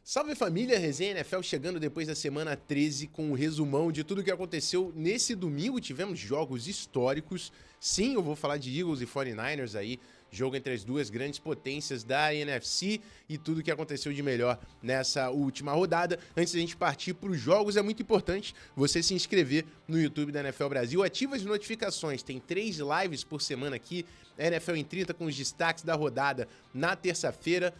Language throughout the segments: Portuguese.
Salve família, Resenha NFL chegando depois da semana 13 com um resumão de tudo o que aconteceu nesse domingo. Tivemos jogos históricos. Sim, eu vou falar de Eagles e 49ers aí, jogo entre as duas grandes potências da NFC e tudo o que aconteceu de melhor nessa última rodada. Antes da gente partir para os jogos, é muito importante você se inscrever no YouTube da NFL Brasil. Ativa as notificações, tem 3 lives por semana aqui, NFL em 30 com os destaques da rodada na terça-feira,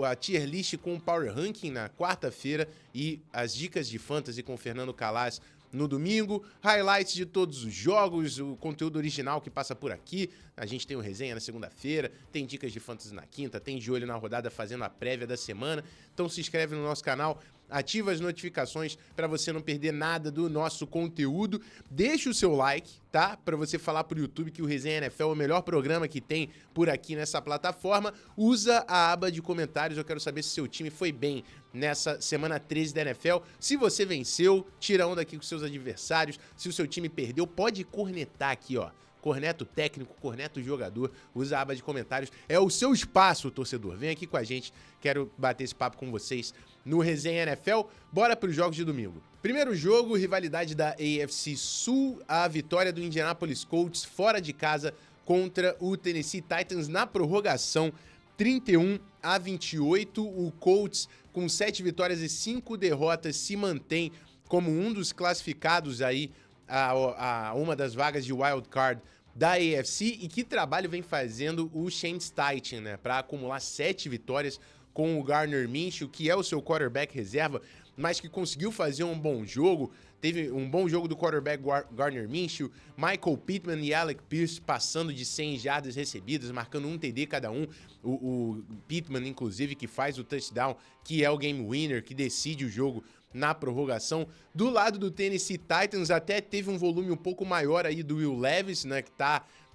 a tier list com o Power Ranking na quarta-feira e as dicas de fantasy com o Fernando Calaz no domingo, highlights de todos os jogos, o conteúdo original que passa por aqui. A gente tem o resenha na segunda-feira, tem dicas de fantasy na quinta, tem de olho na rodada fazendo a prévia da semana. Então se inscreve no nosso canal, ativa as notificações para você não perder nada do nosso conteúdo. Deixa o seu like, tá? Para você falar pro YouTube que o Resenha NFL é o melhor programa que tem por aqui nessa plataforma. Usa a aba de comentários, eu quero saber se seu time foi bem nessa semana 13 da NFL. Se você venceu, tira onda aqui com seus adversários. Se o seu time perdeu, pode cornetar aqui, ó. Corneta o técnico, corneta o jogador, usa a aba de comentários. É o seu espaço, torcedor. Vem aqui com a gente, quero bater esse papo com vocês no Resenha NFL. Bora para os jogos de domingo. Primeiro jogo, rivalidade da AFC Sul, a vitória do Indianapolis Colts fora de casa contra o Tennessee Titans na prorrogação, 31-28. O Colts, com 7 vitórias e 5 derrotas, se mantém como um dos classificados aí a uma das vagas de wild card da AFC. E que trabalho vem fazendo o Shane Steichen, né, para acumular 7 vitórias com o Gardner Minshew, que é o seu quarterback reserva, mas que conseguiu fazer um bom jogo. Teve um bom jogo do quarterback Gardner Minshew, Michael Pittman e Alec Pierce passando de 100 jardas recebidas, marcando um TD cada um. O Pittman, inclusive, que faz o touchdown, que é o game winner, que decide o jogo na prorrogação. Do lado do Tennessee Titans, até teve um volume um pouco maior aí do Will Levis, né, que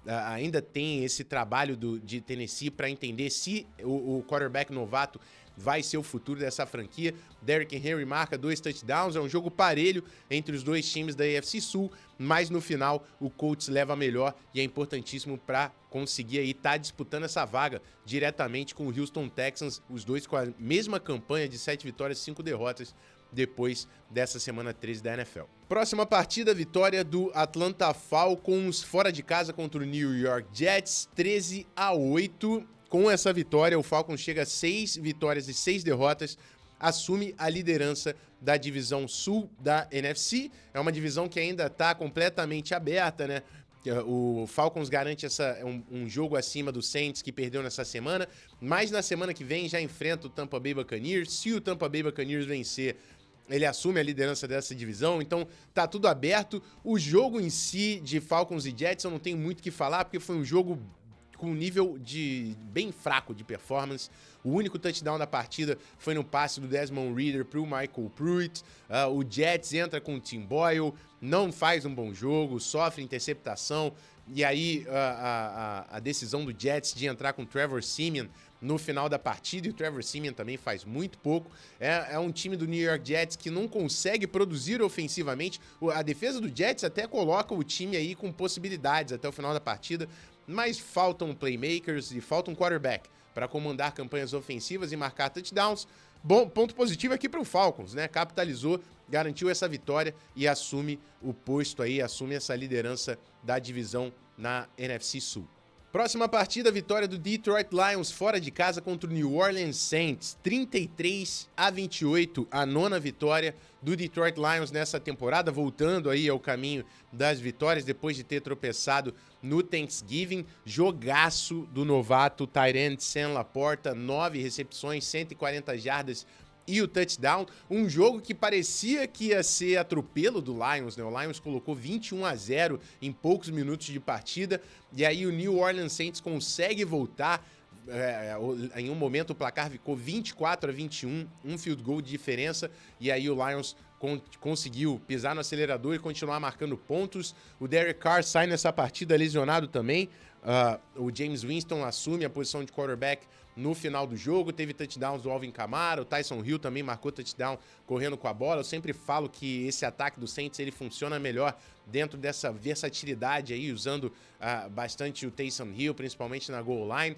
ainda tem esse trabalho de Tennessee para entender se o quarterback novato vai ser o futuro dessa franquia. Derrick Henry marca 2 touchdowns, é um jogo parelho entre os dois times da AFC Sul, mas no final o Colts leva a melhor e é importantíssimo para conseguir aí estar disputando essa vaga diretamente com o Houston Texans, os dois com a mesma campanha de 7 vitórias e 5 derrotas depois dessa semana 13 da NFL. Próxima partida, vitória do Atlanta Falcons fora de casa contra o New York Jets, 13-8. Com essa vitória, o Falcons chega a 6 vitórias e 6 derrotas, assume a liderança da divisão sul da NFC. É uma divisão que ainda está completamente aberta, né? O Falcons garante um jogo acima do Saints, que perdeu nessa semana, mas na semana que vem já enfrenta o Tampa Bay Buccaneers. Se o Tampa Bay Buccaneers vencer, ele assume a liderança dessa divisão, então tá tudo aberto. O jogo em si de Falcons e Jets eu não tenho muito o que falar, porque foi um jogo com um nível bem fraco de performance. O único touchdown da partida foi no passe do Desmond Ridder para o Michael Pruitt. O Jets entra com o Tim Boyle, não faz um bom jogo, sofre interceptação. E aí a decisão do Jets de entrar com o Trevor Siemian no final da partida, e o Trevor Siemian também faz muito pouco. É um time do New York Jets que não consegue produzir ofensivamente. A defesa do Jets até coloca o time aí com possibilidades até o final da partida, mas faltam playmakers e falta um quarterback para comandar campanhas ofensivas e marcar touchdowns. Bom, ponto positivo aqui para o Falcons, né? Capitalizou, garantiu essa vitória e assume o posto aí, assume essa liderança da divisão na NFC Sul. Próxima partida, vitória do Detroit Lions fora de casa contra o New Orleans Saints, 33-28, a 9ª vitória do Detroit Lions nessa temporada, voltando aí ao caminho das vitórias depois de ter tropeçado no Thanksgiving. Jogaço do novato tight end Sam Laporta, 9 recepções, 140 jardas e o touchdown. Um jogo que parecia que ia ser atropelo do Lions, né? O Lions colocou 21-0 em poucos minutos de partida, e aí o New Orleans Saints consegue voltar. Em um momento o placar ficou 24-21, um field goal de diferença, e aí o Lions conseguiu pisar no acelerador e continuar marcando pontos. O Derek Carr sai nessa partida lesionado também. O James Winston assume a posição de quarterback no final do jogo. Teve touchdowns do Alvin Kamara, o Tyson Hill também marcou touchdown correndo com a bola. Eu sempre falo que esse ataque do Saints ele funciona melhor dentro dessa versatilidade aí, usando bastante o Tyson Hill, principalmente na goal line.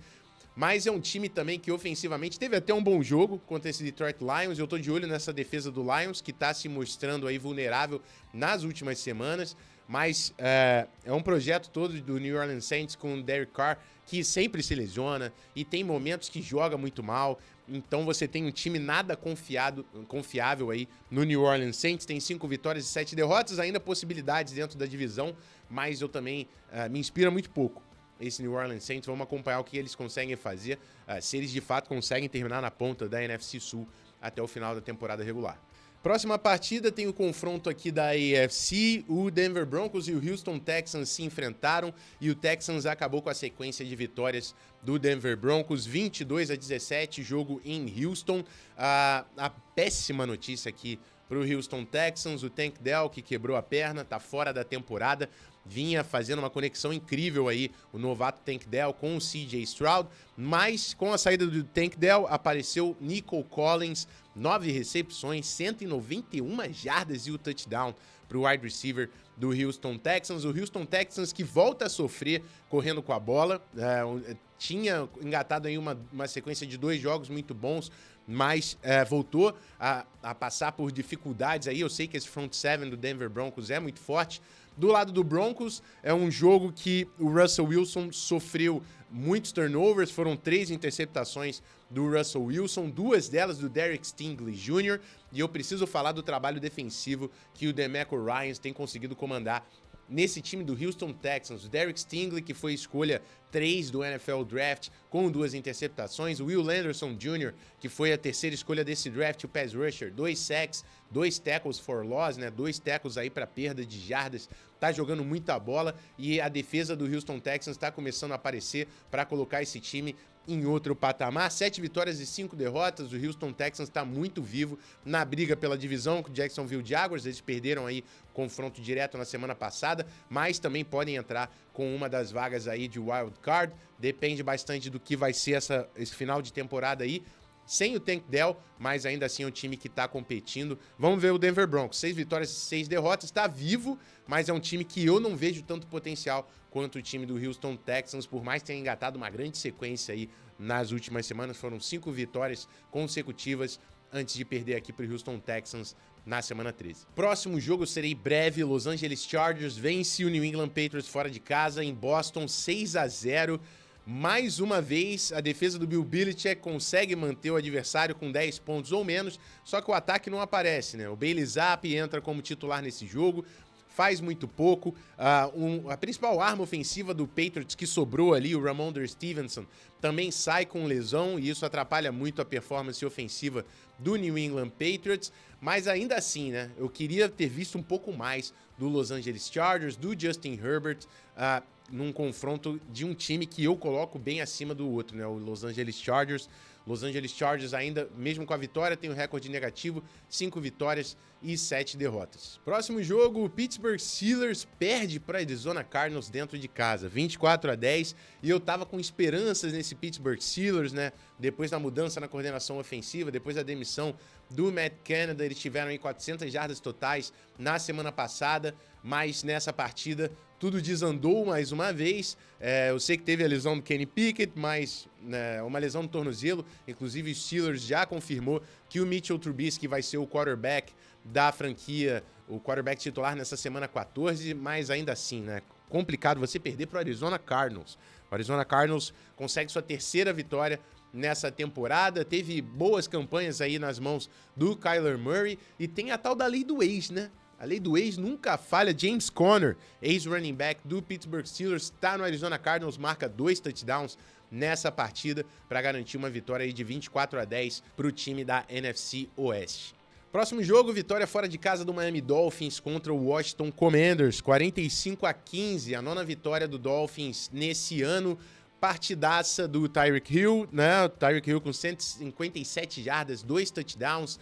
mas é um time também que ofensivamente teve até um bom jogo contra esse Detroit Lions. Eu tô de olho nessa defesa do Lions, que tá se mostrando aí vulnerável nas últimas semanas, mas é um projeto todo do New Orleans Saints com o Derek Carr, que sempre se lesiona e tem momentos que joga muito mal. Então você tem um time nada confiável aí no New Orleans Saints. Tem 5 vitórias e 7 derrotas, ainda possibilidades dentro da divisão, mas eu também me inspira muito pouco esse New Orleans Saints. Vamos acompanhar o que eles conseguem fazer, se eles de fato conseguem terminar na ponta da NFC Sul até o final da temporada regular. Próxima partida tem o confronto aqui da AFC, o Denver Broncos e o Houston Texans se enfrentaram e o Texans acabou com a sequência de vitórias do Denver Broncos, 22-17, jogo em Houston. A péssima notícia aqui para o Houston Texans, o Tank Dell, que quebrou a perna, tá fora da temporada, vinha fazendo uma conexão incrível aí, o novato Tank Dell com o CJ Stroud, mas com a saída do Tank Dell apareceu Nico Collins, 9 recepções, 191 jardas e o touchdown para o wide receiver do Houston Texans. O Houston Texans que volta a sofrer correndo com a bola, tinha engatado aí uma sequência de 2 jogos muito bons, mas voltou a passar por dificuldades aí. Eu sei que esse front seven do Denver Broncos é muito forte. Do lado do Broncos, é um jogo que o Russell Wilson sofreu muitos turnovers, foram 3 interceptações do Russell Wilson, 2 delas do Derek Stingley Jr., e eu preciso falar do trabalho defensivo que o DeMeco Ryans tem conseguido comandar nesse time do Houston Texans. O Derek Stingley, que foi escolha 3 do NFL Draft, com 2 interceptações. O Will Anderson Jr., que foi a terceira escolha desse draft, o pass rusher, 2 sacks, 2 tackles for loss, né? 2 tackles aí para perda de jardas. Tá jogando muita bola e a defesa do Houston Texans tá começando a aparecer para colocar esse time em outro patamar. 7 vitórias e 5 derrotas. O Houston Texans está muito vivo na briga pela divisão com o Jacksonville Jaguars. Eles perderam aí confronto direto na semana passada, mas também podem entrar com uma das vagas aí de wild card. Depende bastante do que vai ser esse final de temporada aí. Sem o Tank Dell, mas ainda assim é um time que está competindo. Vamos ver o Denver Broncos. 6 vitórias e 6 derrotas. Está vivo, mas é um time que eu não vejo tanto potencial quanto o time do Houston Texans, por mais que tenha engatado uma grande sequência aí nas últimas semanas. Foram 5 vitórias consecutivas antes de perder aqui para o Houston Texans na semana 13. Próximo jogo, serei breve. Los Angeles Chargers vence o New England Patriots fora de casa em Boston 6-0. Mais uma vez, a defesa do Bill Belichick consegue manter o adversário com 10 pontos ou menos, só que o ataque não aparece, né? O Bailey Zappi entra como titular nesse jogo, faz muito pouco. A principal arma ofensiva do Patriots que sobrou ali, o Ramondre Stevenson, também sai com lesão e isso atrapalha muito a performance ofensiva do New England Patriots. Mas ainda assim, né? Eu queria ter visto um pouco mais do Los Angeles Chargers, do Justin Herbert, num confronto de um time que eu coloco bem acima do outro, né? O Los Angeles Chargers. Los Angeles Chargers ainda, mesmo com a vitória, tem um recorde negativo, 5 vitórias e 7 derrotas. Próximo jogo, o Pittsburgh Steelers perde para Arizona Cardinals dentro de casa, 24-10, e eu tava com esperanças nesse Pittsburgh Steelers, né? Depois da mudança na coordenação ofensiva, depois da demissão do Matt Canada, eles tiveram aí 400 jardas totais na semana passada, mas nessa partida tudo desandou mais uma vez. Eu sei que teve a lesão do Kenny Pickett, mas uma lesão no tornozelo. Inclusive, o Steelers já confirmou que o Mitchell Trubisky vai ser o quarterback da franquia, o quarterback titular nessa semana 14, mas ainda assim, né? Complicado você perder para o Arizona Cardinals. O Arizona Cardinals consegue sua 3ª vitória nessa temporada, teve boas campanhas aí nas mãos do Kyler Murray e tem a tal da lei do ex, né? A lei do ex nunca falha. James Conner, ex-running back do Pittsburgh Steelers, está no Arizona Cardinals, marca 2 touchdowns nessa partida para garantir uma vitória aí de 24-10 para o time da NFC Oeste. Próximo jogo, vitória fora de casa do Miami Dolphins contra o Washington Commanders, 45-15, a 9ª vitória do Dolphins nesse ano. Partidaça do Tyreek Hill, né? O Tyreek Hill com 157 jardas, 2 touchdowns.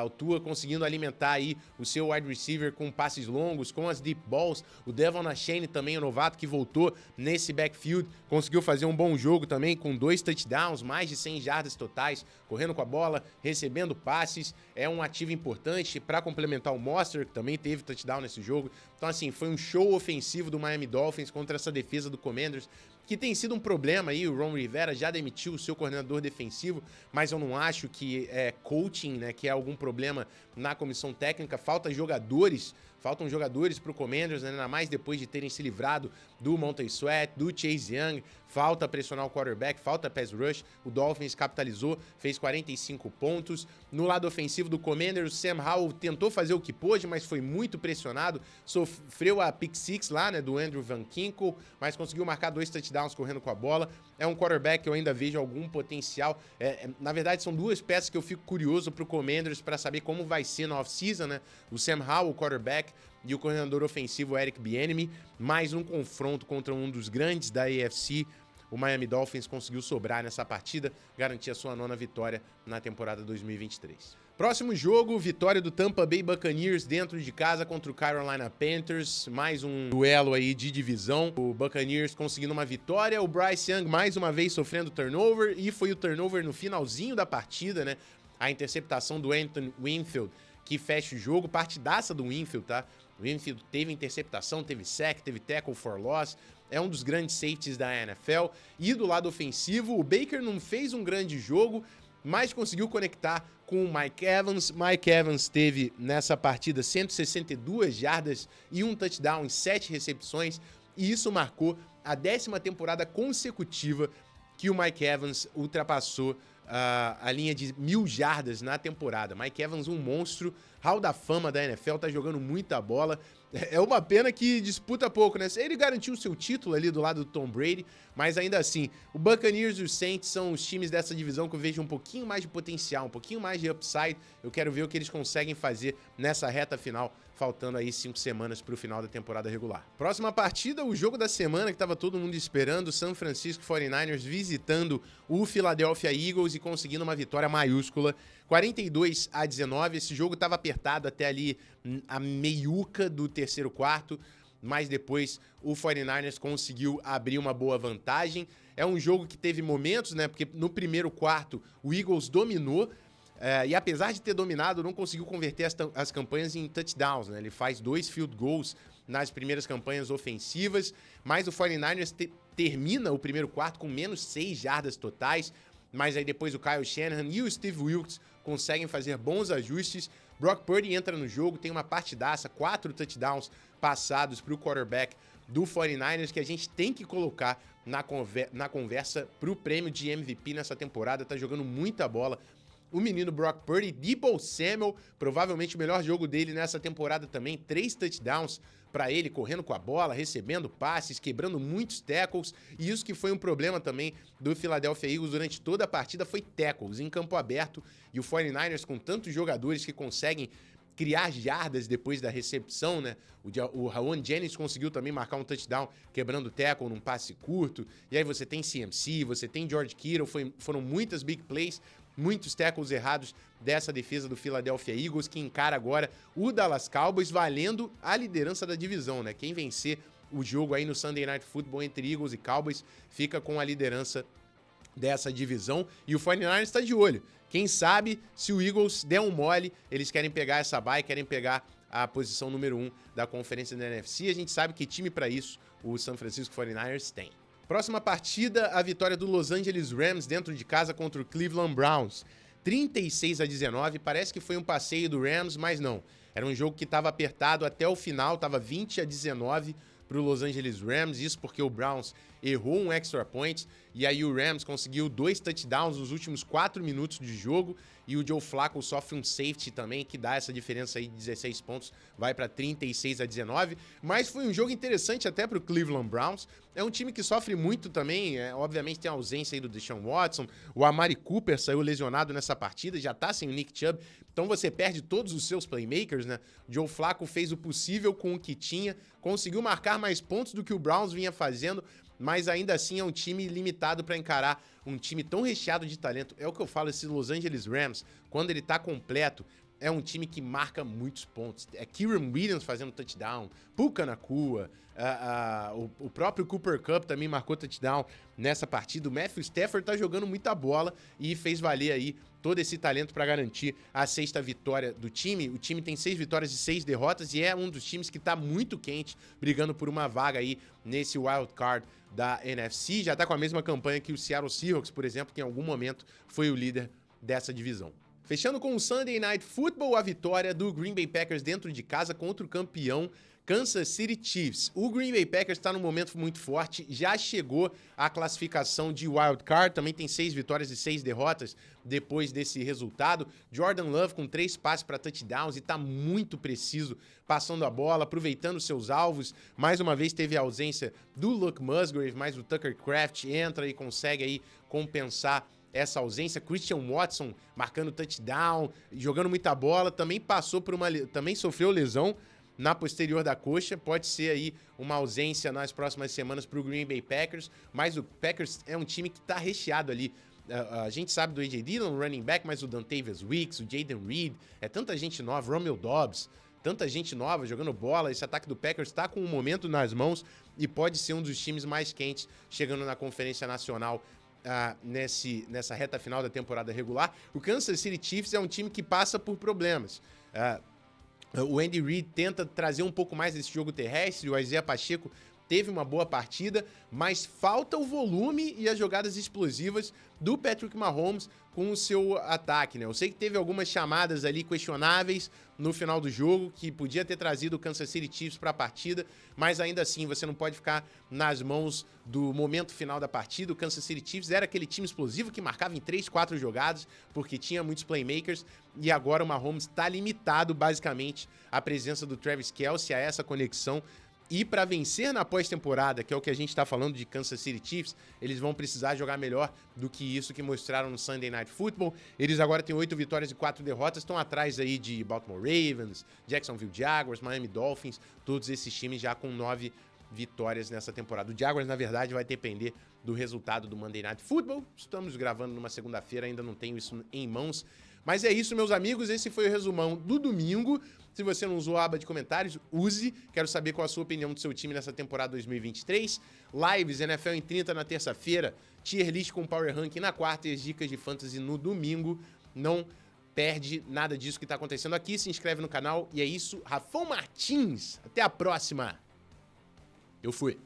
O Tua conseguindo alimentar aí o seu wide receiver com passes longos, com as deep balls. O Devon Achane também, o novato que voltou nesse backfield, conseguiu fazer um bom jogo também com 2 touchdowns, mais de 100 jardas totais, correndo com a bola, recebendo passes. É um ativo importante para complementar o Mostert, que também teve touchdown nesse jogo. Então, assim, foi um show ofensivo do Miami Dolphins contra essa defesa do Commanders, que tem sido um problema aí. O Ron Rivera já demitiu o seu coordenador defensivo, mas eu não acho que é coaching, né, que é algum problema na comissão técnica. Faltam jogadores para o Commanders, né, ainda mais depois de terem se livrado do Montez Sweat, do Chase Young. Falta pressionar o quarterback, falta pass rush. O Dolphins capitalizou, fez 45 pontos. No lado ofensivo do Commanders, o Sam Howell tentou fazer o que pôde, mas foi muito pressionado. Sofreu a pick six lá, né, do Andrew Van Ginkel, mas conseguiu marcar 2 touchdowns correndo com a bola. É um quarterback que eu ainda vejo algum potencial. Na verdade, são 2 peças que eu fico curioso pro Commanders para saber como vai ser na off-season, né? O Sam Howell, o quarterback, e o coordenador ofensivo Eric Bieniemy. Mais um confronto contra um dos grandes da AFC. O Miami Dolphins conseguiu sobrar nessa partida, garantir a sua 9ª vitória na temporada 2023. Próximo jogo, vitória do Tampa Bay Buccaneers dentro de casa contra o Carolina Panthers. Mais um duelo aí de divisão. O Buccaneers conseguindo uma vitória. O Bryce Young mais uma vez sofrendo turnover. E foi o turnover no finalzinho da partida, né? A interceptação do Anthony Winfield, que fecha o jogo. Partidaça do Winfield, tá? O Winfield teve interceptação, teve sack, teve tackle for loss. É um dos grandes safeties da NFL. E do lado ofensivo, o Baker não fez um grande jogo, mas conseguiu conectar com o Mike Evans. Mike Evans teve nessa partida 162 jardas e um touchdown em 7 recepções. E isso marcou a 10ª temporada consecutiva que o Mike Evans ultrapassou a linha de 1.000 jardas na temporada. Mike Evans, um monstro, hall da fama da NFL, tá jogando muita bola. É uma pena que disputa pouco, né? Ele garantiu o seu título ali do lado do Tom Brady, mas ainda assim, o Buccaneers e o Saints são os times dessa divisão que eu vejo um pouquinho mais de potencial, um pouquinho mais de upside. Eu quero ver o que eles conseguem fazer nessa reta final, faltando aí 5 semanas para o final da temporada regular. Próxima partida, o jogo da semana que estava todo mundo esperando, o San Francisco 49ers visitando o Philadelphia Eagles e conseguindo uma vitória maiúscula, 42-19. Esse jogo estava apertado até ali a meiuca do terceiro quarto, mas depois o 49ers conseguiu abrir uma boa vantagem. É um jogo que teve momentos, né? Porque no primeiro quarto o Eagles dominou, e apesar de ter dominado, não conseguiu converter as campanhas em touchdowns, né? Ele faz 2 field goals nas primeiras campanhas ofensivas, mas o 49ers termina o primeiro quarto com menos 6 jardas totais, mas aí depois o Kyle Shanahan e o Steve Wilkes conseguem fazer bons ajustes. Brock Purdy entra no jogo, tem uma partidaça, 4 touchdowns passados para o quarterback do 49ers, que a gente tem que colocar na conversa para o prêmio de MVP nessa temporada. Tá jogando muita bola o menino Brock Purdy. Deebo Samuel, provavelmente o melhor jogo dele nessa temporada também, 3 touchdowns para ele, correndo com a bola, recebendo passes, quebrando muitos tackles. E isso que foi um problema também do Philadelphia Eagles durante toda a partida, foi tackles em campo aberto. E o 49ers, com tantos jogadores que conseguem criar jardas depois da recepção, né? O Rawan Jennings conseguiu também marcar um touchdown quebrando tackle num passe curto. E aí você tem CMC, você tem George Kittle, foram muitas big plays, muitos tackles errados dessa defesa do Philadelphia Eagles, que encara agora o Dallas Cowboys valendo a liderança da divisão, né? Quem vencer o jogo aí no Sunday Night Football entre Eagles e Cowboys fica com a liderança dessa divisão. E o 49ers está de olho. Quem sabe, se o Eagles der um mole, eles querem pegar essa bye, querem pegar a posição número 1 da conferência da NFC. A gente sabe que time para isso o San Francisco 49ers tem. Próxima partida, a vitória do Los Angeles Rams dentro de casa contra o Cleveland Browns. 36-19, parece que foi um passeio do Rams, mas não. Era um jogo que estava apertado até o final, estava 20-19 para o Los Angeles Rams, isso porque o Browns errou um extra point, e aí o Rams conseguiu 2 touchdowns nos últimos 4 minutos de jogo, e o Joe Flacco sofre um safety também, que dá essa diferença aí de 16 pontos, vai para 36-19, mas foi um jogo interessante até para o Cleveland Browns. É um time que sofre muito também, obviamente tem a ausência aí do Deshaun Watson, o Amari Cooper saiu lesionado nessa partida, já tá sem o Nick Chubb, então você perde todos os seus playmakers, né? O Joe Flacco fez o possível com o que tinha, conseguiu marcar mais pontos do que o Browns vinha fazendo, mas ainda assim é um time limitado para encarar um time tão recheado de talento. É o que eu falo, esse Los Angeles Rams, quando ele tá completo, é um time que marca muitos pontos. É Kyren Williams fazendo touchdown, Puka Nacua, o próprio Cooper Kupp também marcou touchdown nessa partida. O Matthew Stafford tá jogando muita bola e fez valer aí todo esse talento para garantir a 6ª vitória do time. O time tem 6 vitórias e 6 derrotas e é um dos times que tá muito quente, brigando por uma vaga aí nesse wild card da NFC. Já tá com a mesma campanha que o Seattle Seahawks, por exemplo, que em algum momento foi o líder dessa divisão. Fechando com o Sunday Night Football, a vitória do Green Bay Packers dentro de casa contra o campeão Kansas City Chiefs. O Green Bay Packers está num momento muito forte, já chegou à classificação de wild card, também tem 6 vitórias e 6 derrotas depois desse resultado. Jordan Love com 3 passes para touchdowns e está muito preciso passando a bola, aproveitando seus alvos. Mais uma vez teve a ausência do Luke Musgrave, mas o Tucker Kraft entra e consegue aí compensar essa ausência. Christian Watson marcando touchdown, jogando muita bola, também também sofreu lesão na posterior da coxa, pode ser aí uma ausência nas próximas semanas para o Green Bay Packers, mas o Packers é um time que está recheado ali. A gente sabe do A.J. Dillon, running back, mas o Dontavius Weeks, o Jaden Reed, é tanta gente nova, Romeo Doubs, tanta gente nova jogando bola. Esse ataque do Packers está com um momento nas mãos e pode ser um dos times mais quentes chegando na Conferência Nacional nessa reta final da temporada regular. O Kansas City Chiefs é um time que passa por problemas. O Andy Reid tenta trazer um pouco mais desse jogo terrestre, o Isaiah Pacheco teve uma boa partida, mas falta o volume e as jogadas explosivas do Patrick Mahomes com o seu ataque, né? Eu sei que teve algumas chamadas ali questionáveis no final do jogo, que podia ter trazido o Kansas City Chiefs para a partida, mas ainda assim você não pode ficar nas mãos do momento final da partida. O Kansas City Chiefs era aquele time explosivo que marcava em 3, 4 jogadas, porque tinha muitos playmakers, e agora o Mahomes está limitado basicamente à presença do Travis Kelce, a essa conexão. E para vencer na pós-temporada, que é o que a gente está falando de Kansas City Chiefs, eles vão precisar jogar melhor do que isso que mostraram no Sunday Night Football. Eles agora têm 8 vitórias e 4 derrotas, estão atrás aí de Baltimore Ravens, Jacksonville Jaguars, Miami Dolphins, todos esses times já com 9 vitórias nessa temporada. O Jaguars, na verdade, vai depender do resultado do Monday Night Football. Estamos gravando numa segunda-feira, ainda não tenho isso em mãos. Mas é isso, meus amigos, esse foi o resumão do domingo. Se você não usou a aba de comentários, use. Quero saber qual a sua opinião do seu time nessa temporada 2023. Lives NFL em 30 na terça-feira, tier list com Power Ranking na quarta e as dicas de fantasy no domingo. Não perde nada disso que está acontecendo aqui. Se inscreve no canal e é isso. Rafão Martins, até a próxima. Eu fui.